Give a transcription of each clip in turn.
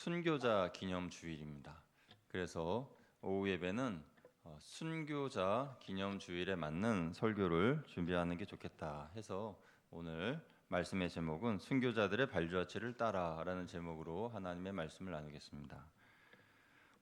순교자 기념 주일입니다. 그래서 오후 예배는 순교자 기념 주일에 맞는 설교를 준비하는 게 좋겠다 해서 오늘 말씀의 제목은 순교자들의 발자취를 따라라는 제목으로 하나님의 말씀을 나누겠습니다.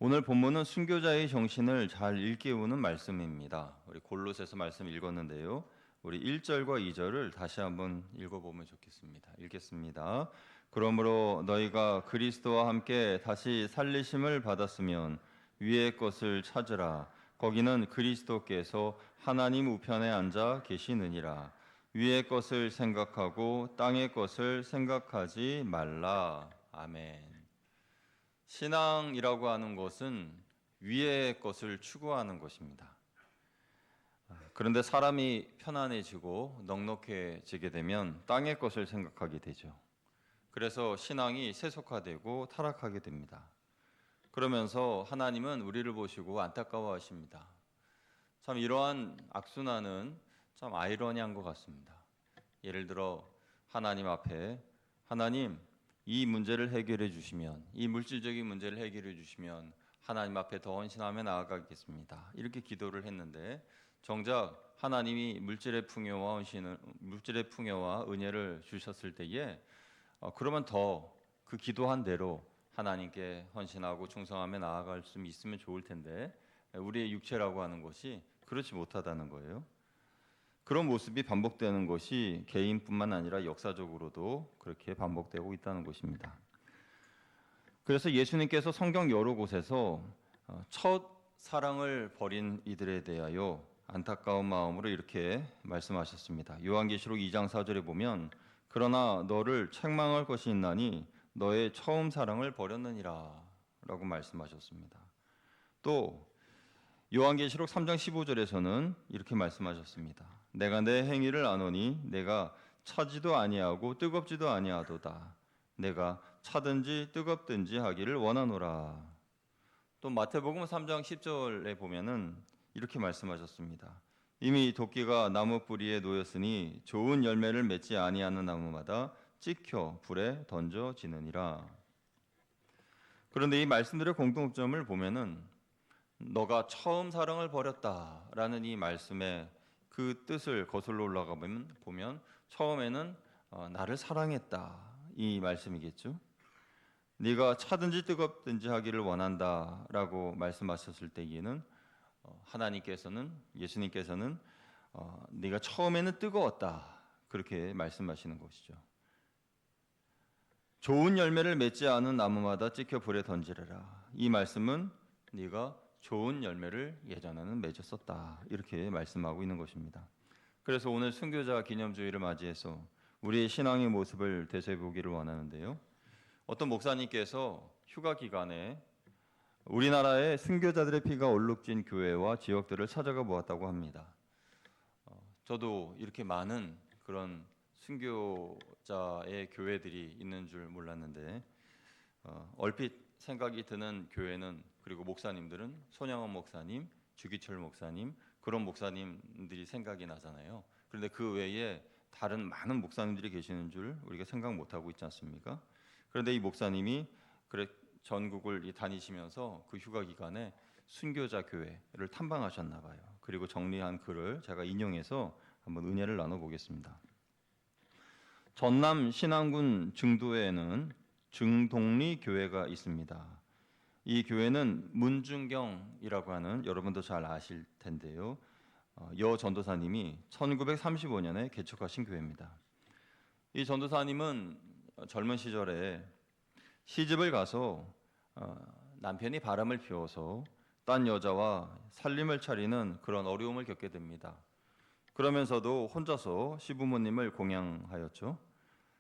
오늘 본문은 순교자의 정신을 잘 일깨우는 말씀입니다. 우리 골로새서 말씀 읽었는데요. 우리 1절과 2절을 다시 한번 읽어보면 좋겠습니다. 읽겠습니다. 그러므로 너희가 그리스도와 함께 다시 살리심을 받았으면 위의 것을 찾으라. 거기는 그리스도께서 하나님 우편에 앉아 계시느니라. 위의 것을 생각하고 땅의 것을 생각하지 말라. 아멘. 신앙이라고 하는 것은 위의 것을 추구하는 것입니다. 그런데 사람이 편안해지고 넉넉해지게 되면 땅의 것을 생각하게 되죠. 그래서 신앙이 세속화되고 타락하게 됩니다. 그러면서 하나님은 우리를 보시고 안타까워하십니다. 참 이러한 악순환은 참 아이러니한 것 같습니다. 예를 들어 하나님 앞에 하나님 이 문제를 해결해 주시면, 이 물질적인 문제를 해결해 주시면 하나님 앞에 더 헌신하며 나아가겠습니다. 이렇게 기도를 했는데 정작 하나님이 물질의 풍요와 은혜를 주셨을 때에 그러면 더 그 기도한 대로 하나님께 헌신하고 충성하며 나아갈 수 있으면 좋을 텐데 우리의 육체라고 하는 것이 그렇지 못하다는 거예요. 그런 모습이 반복되는 것이 개인뿐만 아니라 역사적으로도 그렇게 반복되고 있다는 것입니다. 그래서 예수님께서 성경 여러 곳에서 첫 사랑을 버린 이들에 대하여 안타까운 마음으로 이렇게 말씀하셨습니다. 요한계시록 2장 4절에 보면 그러나 너를 책망할 것이 있나니 너의 처음 사랑을 버렸느니라 라고 말씀하셨습니다. 또 요한계시록 3장 15절에서는 이렇게 말씀하셨습니다. 내가 내 행위를 아노니 내가 차지도 아니하고 뜨겁지도 아니하도다. 내가 차든지 뜨겁든지 하기를 원하노라. 또 마태복음 3장 10절에 보면은 이렇게 말씀하셨습니다. 이미 도끼가 나무 뿌리에 놓였으니 좋은 열매를 맺지 아니하는 나무마다 찍혀 불에 던져지느니라. 그런데 이 말씀들의 공통점을 보면은 너가 처음 사랑을 버렸다라는 이 말씀의 그 뜻을 거슬러 올라가 보면 처음에는 나를 사랑했다 이 말씀이겠죠. 네가 차든지 뜨겁든지 하기를 원한다라고 말씀하셨을 때에는 예수님께서는 네가 처음에는 뜨거웠다 그렇게 말씀하시는 것이죠. 좋은 열매를 맺지 않은 나무마다 찍혀 불에 던지려라. 이 말씀은 네가 좋은 열매를 예전에는 맺었었다 이렇게 말씀하고 있는 것입니다. 그래서 오늘 순교자 기념주일을 맞이해서 우리의 신앙의 모습을 되새겨 보기를 원하는데요. 어떤 목사님께서 휴가 기간에 우리나라의 순교자들의 피가 얼룩진 교회와 지역들을 찾아가 보았다고 합니다. 저도 이렇게 많은 그런 순교자의 교회들이 있는 줄 몰랐는데 얼핏 생각이 드는 교회는 그리고 목사님들은 손양원 목사님, 주기철 목사님 그런 목사님들이 생각이 나잖아요. 그런데 그 외에 다른 많은 목사님들이 계시는 줄 우리가 생각 못하고 있지 않습니까? 그런데 이 목사님이 전국을 다니시면서 그 휴가 기간에 순교자 교회를 탐방하셨나 봐요. 그리고 정리한 글을 제가 인용해서 한번 은혜를 나눠보겠습니다. 전남 신안군 증도에는 증동리 교회가 있습니다. 이 교회는 문중경이라고 하는 여러분도 잘 아실 텐데요. 여 전도사님이 1935년에 개척하신 교회입니다. 이 전도사님은 젊은 시절에 시집을 가서 남편이 바람을 피워서 딴 여자와 살림을 차리는 그런 어려움을 겪게 됩니다. 그러면서도 혼자서 시부모님을 공양하였죠.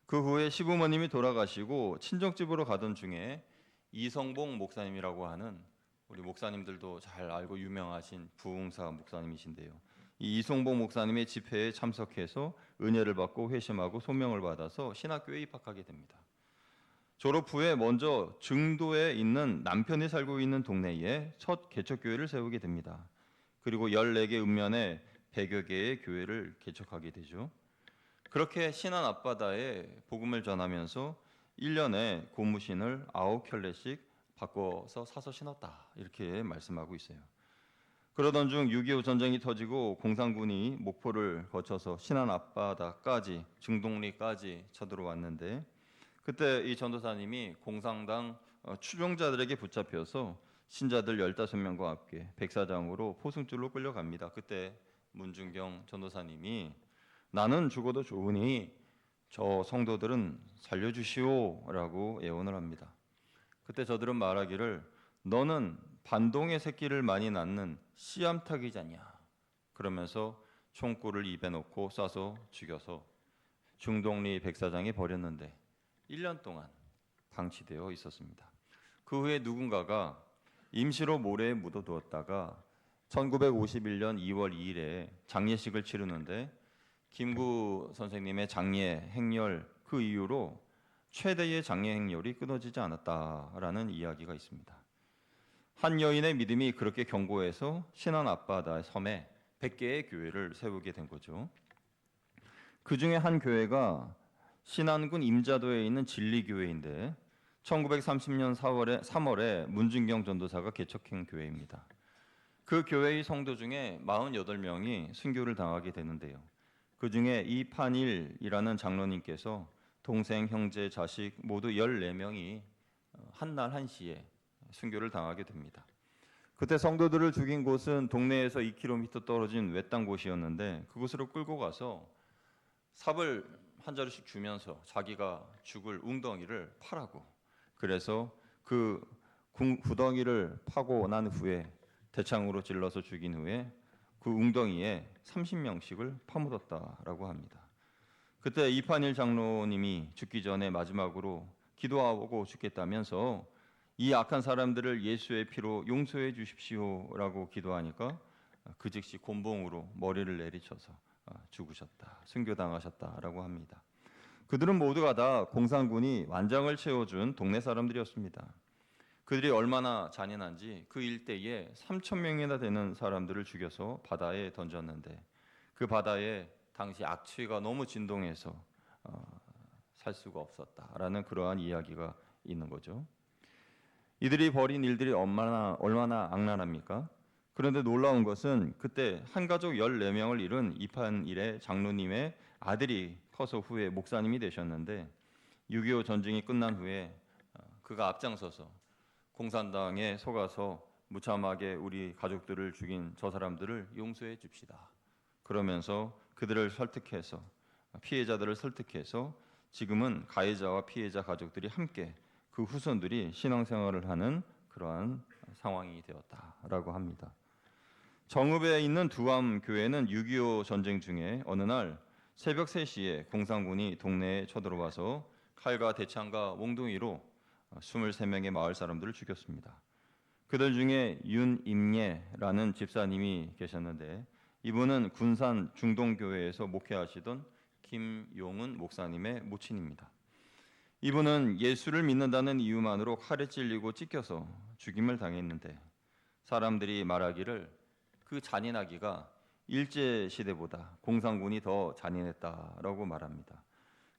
그 후에 시부모님이 돌아가시고 친정집으로 가던 중에 이성봉 목사님이라고 하는 우리 목사님들도 잘 알고 유명하신 부흥사 목사님이신데요. 이 이성봉 목사님의 집회에 참석해서 은혜를 받고 회심하고 소명을 받아서 신학교에 입학하게 됩니다. 졸업 후에 먼저 증도에 있는 남편이 살고 있는 동네에 첫 개척교회를 세우게 됩니다. 그리고 14개 읍면에 100여 개의 교회를 개척하게 되죠. 그렇게 신안 앞바다에 복음을 전하면서 1년에 고무신을 9켤레씩 바꿔서 사서 신었다. 이렇게 말씀하고 있어요. 그러던 중 6.25 전쟁이 터지고 공산군이 목포를 거쳐서 신안 앞바다까지 중동리까지 쳐들어왔는데 그때 이 전도사님이 공산당 추종자들에게 붙잡혀서 신자들 15명과 함께 백사장으로 포승줄로 끌려갑니다. 그때 문중경 전도사님이 나는 죽어도 좋으니 저 성도들은 살려주시오라고 예언을 합니다. 그때 저들은 말하기를 너는 반동의 새끼를 많이 낳는 씨암탉이잖냐 그러면서 총구를 입에 넣고 쏴서 죽여서 중동리 백사장에 버렸는데 1년 동안 방치되어 있었습니다. 그 후에 누군가가 임시로 모래에 묻어두었다가 1951년 2월 2일에 장례식을 치르는데 김구 선생님의 장례 행렬 그 이후로 최대의 장례 행렬이 끊어지지 않았다라는 이야기가 있습니다. 한 여인의 믿음이 그렇게 견고해서 신안 앞바다 섬에 100개의 교회를 세우게 된 거죠. 그 중에 한 교회가 신안군 임자도에 있는 진리교회인데 1930년 3월에 문준경 전도사가 개척한 교회입니다. 그 교회의 성도 중에 48명이 순교를 당하게 되는데요. 그 중에 이판일이라는 장로님께서 동생, 형제, 자식 모두 14명이 한날 한시에 순교를 당하게 됩니다. 그때 성도들을 죽인 곳은 동네에서 2km 떨어진 외딴 곳이었는데 그곳으로 끌고 가서 삽을 한 자루씩 주면서 자기가 죽을 웅덩이를 파라고 그래서 그 구덩이를 파고 난 후에 대창으로 찔러서 죽인 후에 그 웅덩이에 30명씩을 파묻었다라고 합니다. 그때 이판일 장로님이 죽기 전에 마지막으로 기도하고 죽겠다면서 이 악한 사람들을 예수의 피로 용서해 주십시오라고 기도하니까 그 즉시 곤봉으로 머리를 내리쳐서 죽으셨다, 순교당하셨다라고 합니다. 그들은 모두가 다 공산군이 완장을 채워준 동네 사람들이었습니다. 그들이 얼마나 잔인한지 그 일대에 3,000명이나 되는 사람들을 죽여서 바다에 던졌는데 그 바다에 당시 악취가 너무 진동해서 살 수가 없었다라는 그러한 이야기가 있는 거죠. 이들이 벌인 일들이 얼마나 악랄합니까? 그런데 놀라운 것은 그때 한 가족 14명을 잃은 이판일의 장로님의 아들이 커서 후에 목사님이 되셨는데 6.25 전쟁이 끝난 후에 그가 앞장서서 공산당에 속아서 무참하게 우리 가족들을 죽인 저 사람들을 용서해 줍시다. 그러면서 그들을 설득해서 피해자들을 설득해서 지금은 가해자와 피해자 가족들이 함께 그 후손들이 신앙생활을 하는 그러한 상황이 되었다라고 합니다. 정읍에 있는 두암 교회는 6.25 전쟁 중에 어느 날 새벽 3시에 공산군이 동네에 쳐들어와서 칼과 대창과 몽둥이로 23명의 마을 사람들을 죽였습니다. 그들 중에 윤임예라는 집사님이 계셨는데 이분은 군산 중동교회에서 목회하시던 김용은 목사님의 모친입니다. 이분은 예수를 믿는다는 이유만으로 칼에 찔리고 찢겨서 죽임을 당했는데 사람들이 말하기를 그 잔인하기가 일제시대보다 공산군이 더 잔인했다라고 말합니다.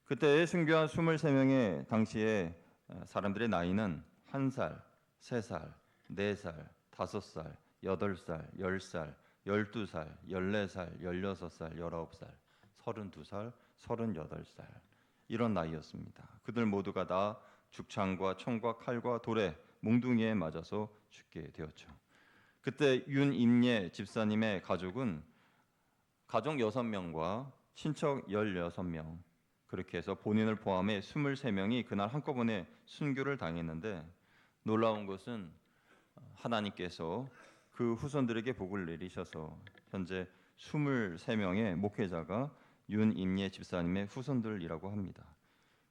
그때 순교한 23명의 당시에 사람들의 나이는 1살, 3살, 4살, 5살, 8살, 10살, 12살, 14살, 16살, 19살, 32살, 38살 이런 나이였습니다. 그들 모두가 다 죽창과 총과 칼과 돌에 몽둥이에 맞아서 죽게 되었죠. 그때 윤임예 집사님의 가족은 가족 6명과 친척 16명 그렇게 해서 본인을 포함해 23명이 그날 한꺼번에 순교를 당했는데 놀라운 것은 하나님께서 그 후손들에게 복을 내리셔서 현재 23명의 목회자가 윤임예 집사님의 후손들이라고 합니다.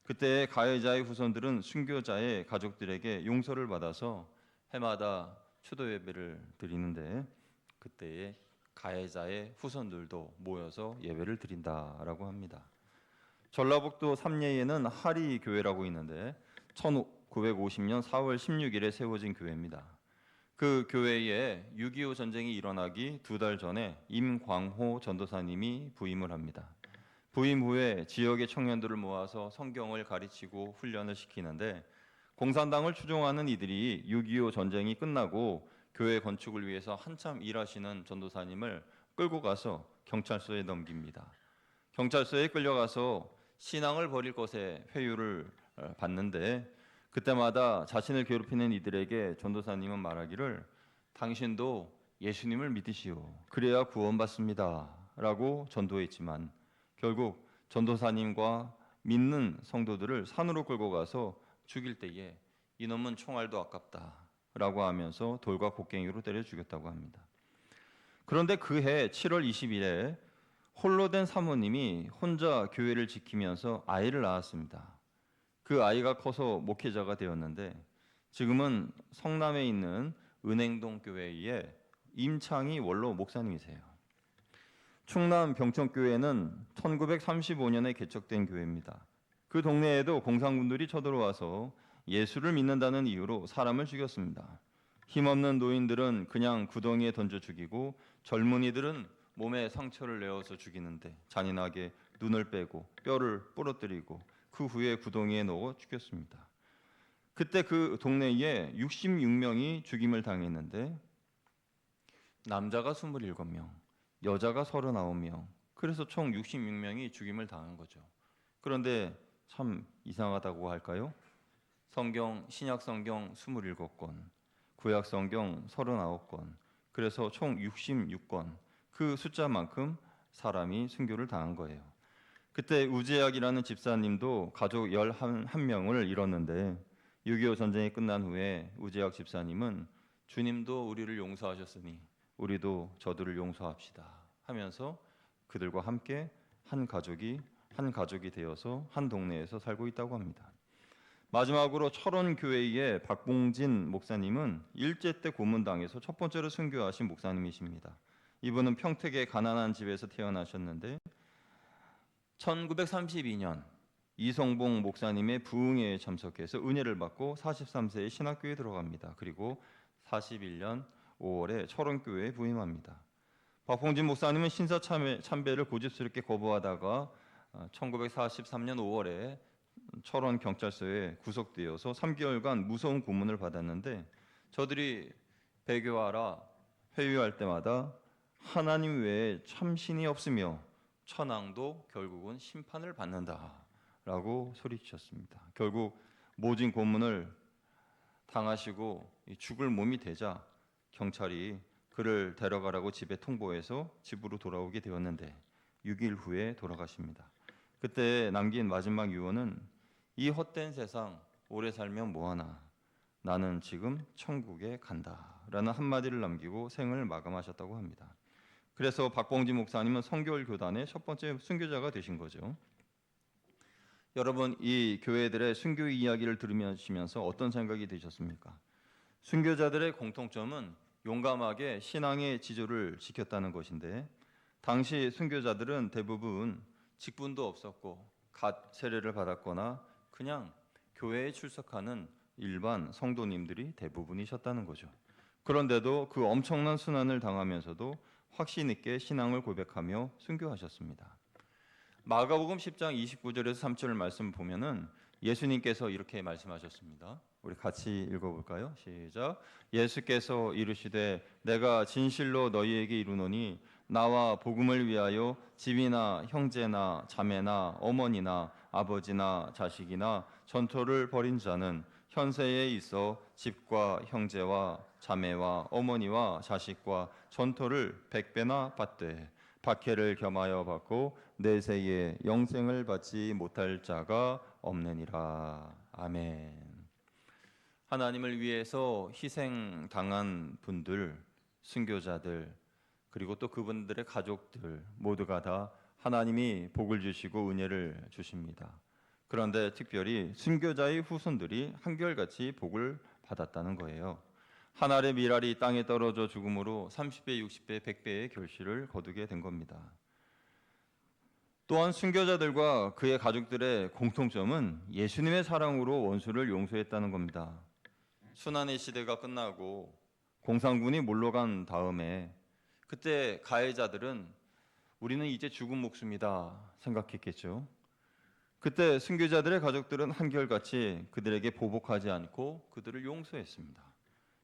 그때 가해자의 후손들은 순교자의 가족들에게 용서를 받아서 해마다 추도 예배를 드리는데 그때의 가해자의 후손들도 모여서 예배를 드린다라고 합니다. 전라북도 삼례에는 하리 교회라고 있는데 1950년 4월 16일에 세워진 교회입니다. 그 교회에 6.25 전쟁이 일어나기 2달 전에 임광호 전도사님이 부임을 합니다. 부임 후에 지역의 청년들을 모아서 성경을 가르치고 훈련을 시키는데 공산당을 추종하는 이들이 6.25 전쟁이 끝나고 교회 건축을 위해서 한참 일하시는 전도사님을 끌고 가서 경찰서에 넘깁니다. 경찰서에 끌려가서 신앙을 버릴 것에 회유를 받는데 그때마다 자신을 괴롭히는 이들에게 전도사님은 말하기를 당신도 예수님을 믿으시오. 그래야 구원받습니다. 라고 전도했지만 결국 전도사님과 믿는 성도들을 산으로 끌고 가서 죽일 때에 이놈은 총알도 아깝다 라고 하면서 돌과 곡괭이로 때려 죽였다고 합니다. 그런데 그해 7월 20일에 홀로 된 사모님이 혼자 교회를 지키면서 아이를 낳았습니다. 그 아이가 커서 목회자가 되었는데 지금은 성남에 있는 은행동 교회의 임창희 원로 목사님이세요. 충남 병천교회는 1935년에 개척된 교회입니다. 그 동네에도 공산군들이 쳐들어와서 예수를 믿는다는 이유로 사람을 죽였습니다. 힘없는 노인들은 그냥 구덩이에 던져 죽이고 젊은이들은 몸에 상처를 내어서 죽이는데 잔인하게 눈을 빼고 뼈를 부러뜨리고 그 후에 구덩이에 넣어 죽였습니다. 그때 그 동네에 66명이 죽임을 당했는데 남자가 27명, 여자가 39명, 그래서 총 66명이 죽임을 당한 거죠. 그런데 참 이상하다고 할까요? 성경, 신약 성경 27권, 구약 성경 39권, 그래서 총 66권, 그 숫자만큼 사람이 순교를 당한 거예요. 그때 우제약이라는 집사님도 가족 11명을 잃었는데 6.25 전쟁이 끝난 후에 우제약 집사님은 주님도 우리를 용서하셨으니 우리도 저들을 용서합시다 하면서 그들과 함께 한 가족이 되어서 한 동네에서 살고 있다고 합니다. 마지막으로 철원교회의 박봉진 목사님은 일제 때 고문당해서 첫 번째로 순교하신 목사님이십니다. 이분은 평택의 가난한 집에서 태어나셨는데 1932년 이성봉 목사님의 부흥회에 참석해서 은혜를 받고 43세에 신학교에 들어갑니다. 그리고 41년 5월에 철원교회에 부임합니다. 박봉진 목사님은 신사참배를 고집스럽게 거부하다가 1943년 5월에 철원 경찰서에 구속되어서 3개월간 무서운 고문을 받았는데 저들이 배교하라 회유할 때마다 하나님 외에 참신이 없으며 천황도 결국은 심판을 받는다라고 소리치셨습니다. 결국 모진 고문을 당하시고 죽을 몸이 되자 경찰이 그를 데려가라고 집에 통보해서 집으로 돌아오게 되었는데 6일 후에 돌아가십니다. 그때 남긴 마지막 유언은 이 헛된 세상 오래 살면 뭐하나 나는 지금 천국에 간다라는 한마디를 남기고 생을 마감하셨다고 합니다. 그래서 박봉진 목사님은 성결 교단의 첫 번째 순교자가 되신 거죠. 여러분, 이 교회들의 순교 이야기를 들으시면서 어떤 생각이 드셨습니까? 순교자들의 공통점은 용감하게 신앙의 지조를 지켰다는 것인데 당시 순교자들은 대부분 직분도 없었고 갓 세례를 받았거나 그냥 교회에 출석하는 일반 성도님들이 대부분이셨다는 거죠. 그런데도 그 엄청난 순환을 당하면서도 확신 있게 신앙을 고백하며 순교하셨습니다. 마가복음 10장 29절에서 3절 말씀 보면은 예수님께서 이렇게 말씀하셨습니다. 우리 같이 읽어볼까요? 시작. 예수께서 이르시되 내가 진실로 너희에게 이르노니 나와 복음을 위하여 집이나 형제나 자매나 어머니나 아버지나 자식이나 전토를 벌인 자는 현세에 있어 집과 형제와 자매와 어머니와 자식과 전토를 100배나 받되 박해를 겸하여 받고 내세에 영생을 받지 못할 자가 없느니라. 아멘. 하나님을 위해서 희생당한 분들, 순교자들, 그리고 또 그분들의 가족들 모두가 다 하나님이 복을 주시고 은혜를 주십니다. 그런데 특별히 순교자의 후손들이 한결같이 복을 받았다는 거예요. 한 알의 밀알이 땅에 떨어져 죽음으로 30배, 60배, 100배의 결실을 거두게 된 겁니다. 또한 순교자들과 그의 가족들의 공통점은 예수님의 사랑으로 원수를 용서했다는 겁니다. 순환의 시대가 끝나고 공산군이 몰러간 다음에 그때 가해자들은 우리는 이제 죽은 목숨이다 생각했겠죠. 그때 순교자들의 가족들은 한결같이 그들에게 보복하지 않고 그들을 용서했습니다.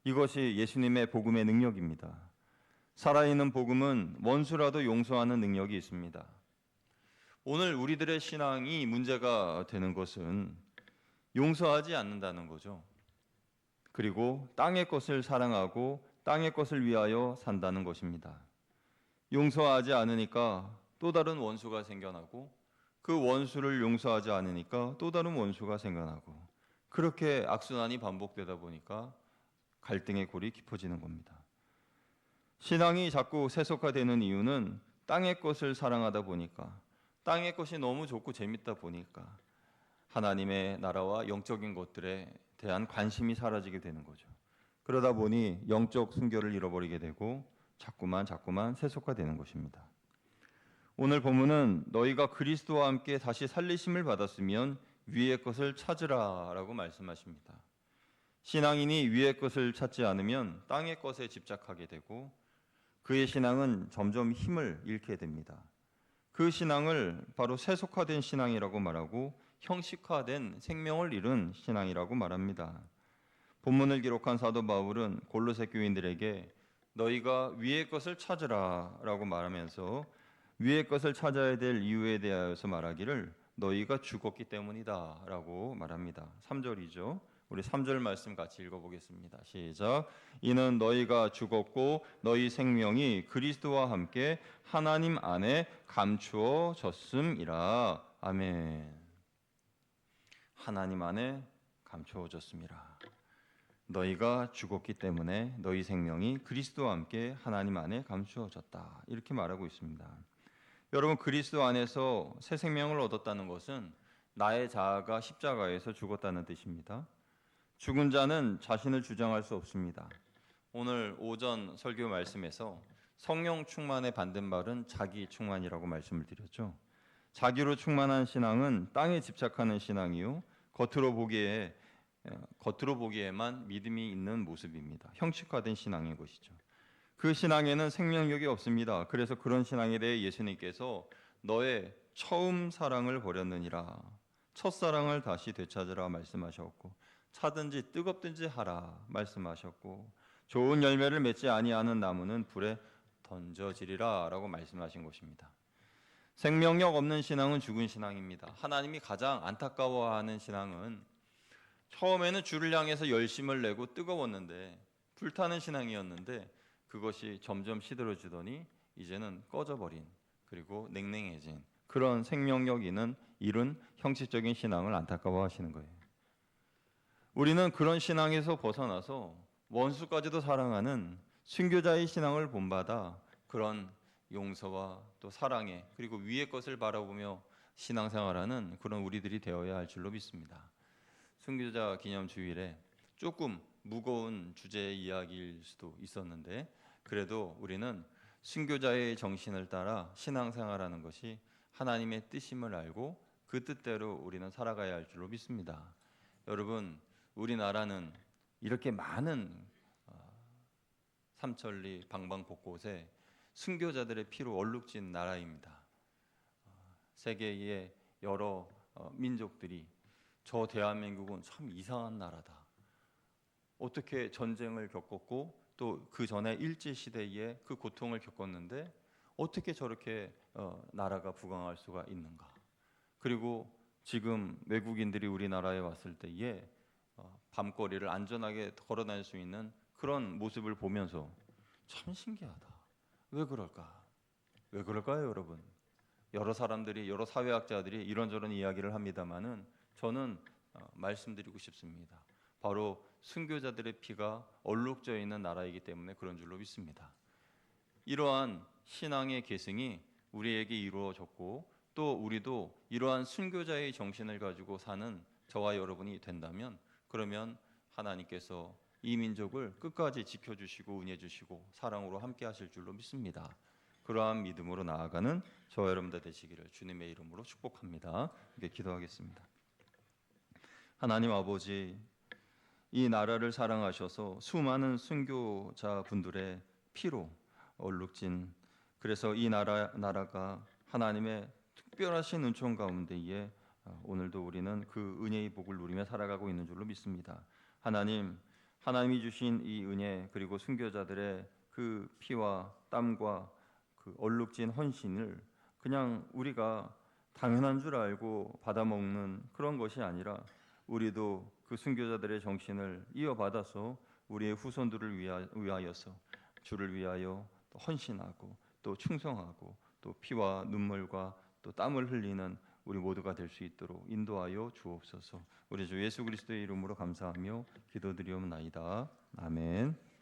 이것이 예수님의 복음의 능력입니다. 살아있는 복음은 원수라도 용서하는 능력이 있습니다. 오늘 우리들의 신앙이 문제가 되는 것은 용서하지 않는다는 거죠. 그리고 땅의 것을 사랑하고 땅의 것을 위하여 산다는 것입니다. 용서하지 않으니까 또 다른 원수가 생겨나고 그 원수를 용서하지 않으니까 또 다른 원수가 생겨나고 그렇게 악순환이 반복되다 보니까 갈등의 골이 깊어지는 겁니다. 신앙이 자꾸 세속화되는 이유는 땅의 것을 사랑하다 보니까 땅의 것이 너무 좋고 재밌다 보니까 하나님의 나라와 영적인 것들에 대한 관심이 사라지게 되는 거죠. 그러다 보니 영적 순결을 잃어버리게 되고 자꾸만 세속화되는 것입니다. 오늘 본문은 너희가 그리스도와 함께 다시 살리심을 받았으면 위의 것을 찾으라라고 말씀하십니다. 신앙인이 위의 것을 찾지 않으면 땅의 것에 집착하게 되고 그의 신앙은 점점 힘을 잃게 됩니다. 그 신앙을 바로 세속화된 신앙이라고 말하고 형식화된 생명을 잃은 신앙이라고 말합니다. 본문을 기록한 사도 바울은 골로새 교인들에게 너희가 위의 것을 찾으라라고 말하면서 위의 것을 찾아야 될 이유에 대하여서 말하기를 너희가 죽었기 때문이다라고 말합니다. 3절이죠. 우리 3절 말씀 같이 읽어보겠습니다. 시작. 이는 너희가 죽었고 너희 생명이 그리스도와 함께 하나님 안에 감추어졌음이라. 아멘. 하나님 안에 감추어졌음이라. 너희가 죽었기 때문에 너희 생명이 그리스도와 함께 하나님 안에 감추어졌다. 이렇게 말하고 있습니다. 여러분, 그리스도 안에서 새 생명을 얻었다는 것은 나의 자아가 십자가에서 죽었다는 뜻입니다. 죽은 자는 자신을 주장할 수 없습니다. 오늘 오전 설교 말씀에서 성령 충만의 반대말은 자기 충만이라고 말씀을 드렸죠. 자기로 충만한 신앙은 땅에 집착하는 신앙이요, 겉으로 보기에만 믿음이 있는 모습입니다. 형식화된 신앙인 것이죠. 그 신앙에는 생명력이 없습니다. 그래서 그런 신앙에 대해 예수님께서 너의 처음 사랑을 버렸느니라, 첫사랑을 다시 되찾으라 말씀하셨고, 차든지 뜨겁든지 하라 말씀하셨고, 좋은 열매를 맺지 아니하는 나무는 불에 던져지리라 라고 말씀하신 것입니다. 생명력 없는 신앙은 죽은 신앙입니다. 하나님이 가장 안타까워하는 신앙은 처음에는 주를 향해서 열심을 내고 뜨거웠는데 불타는 신앙이었는데 그것이 점점 시들어지더니 이제는 꺼져버린, 그리고 냉랭해진 그런 생명력 있는 이른 형식적인 신앙을 안타까워하시는 거예요. 우리는 그런 신앙에서 벗어나서 원수까지도 사랑하는 순교자의 신앙을 본받아 그런 용서와 또 사랑에, 그리고 위의 것을 바라보며 신앙생활하는 그런 우리들이 되어야 할 줄로 믿습니다. 순교자 기념 주일에 조금 무거운 주제의 이야기일 수도 있었는데 그래도 우리는 순교자의 정신을 따라 신앙생활하는 것이 하나님의 뜻임을 알고 그 뜻대로 우리는 살아가야 할 줄로 믿습니다. 여러분, 우리나라는 이렇게 많은 삼천리 방방곳곳에 순교자들의 피로 얼룩진 나라입니다. 세계의 여러 민족들이 저 대한민국은 참 이상한 나라다, 어떻게 전쟁을 겪었고 또 그 전에 일제시대에 그 고통을 겪었는데 어떻게 저렇게 나라가 부강할 수가 있는가. 그리고 지금 외국인들이 우리나라에 왔을 때에 밤거리를 안전하게 걸어다닐 수 있는 그런 모습을 보면서 참 신기하다. 왜 그럴까? 왜 그럴까요, 여러분? 여러 사람들이, 여러 사회학자들이 이런저런 이야기를 합니다마는 저는 말씀드리고 싶습니다. 바로 순교자들의 피가 얼룩져 있는 나라이기 때문에 그런 줄로 믿습니다. 이러한 신앙의 계승이 우리에게 이루어졌고 또 우리도 이러한 순교자의 정신을 가지고 사는 저와 여러분이 된다면, 그러면 하나님께서 이 민족을 끝까지 지켜주시고 은혜 주시고 사랑으로 함께 하실 줄로 믿습니다. 그러한 믿음으로 나아가는 저와 여러분들 되시기를 주님의 이름으로 축복합니다. 이렇게 기도하겠습니다. 하나님 아버지, 이 나라를 사랑하셔서 수많은 순교자분들의 피로 얼룩진 그래서 이 나라가 하나님의 특별하신 은총 가운데에 오늘도 우리는 그 은혜의 복을 누리며 살아가고 있는 줄로 믿습니다. 하나님이 주신 이 은혜 그리고 순교자들의 그 피와 땀과 그 얼룩진 헌신을 그냥 우리가 당연한 줄 알고 받아먹는 그런 것이 아니라 우리도 그 순교자들의 정신을 이어받아서 우리의 후손들을 위하여서 주를 위하여 또 헌신하고 또 충성하고 또 피와 눈물과 또 땀을 흘리는 우리 모두가 될 수 있도록 인도하여 주옵소서. 우리 주 예수 그리스도의 이름으로 감사하며 기도드리옵나이다. 아멘.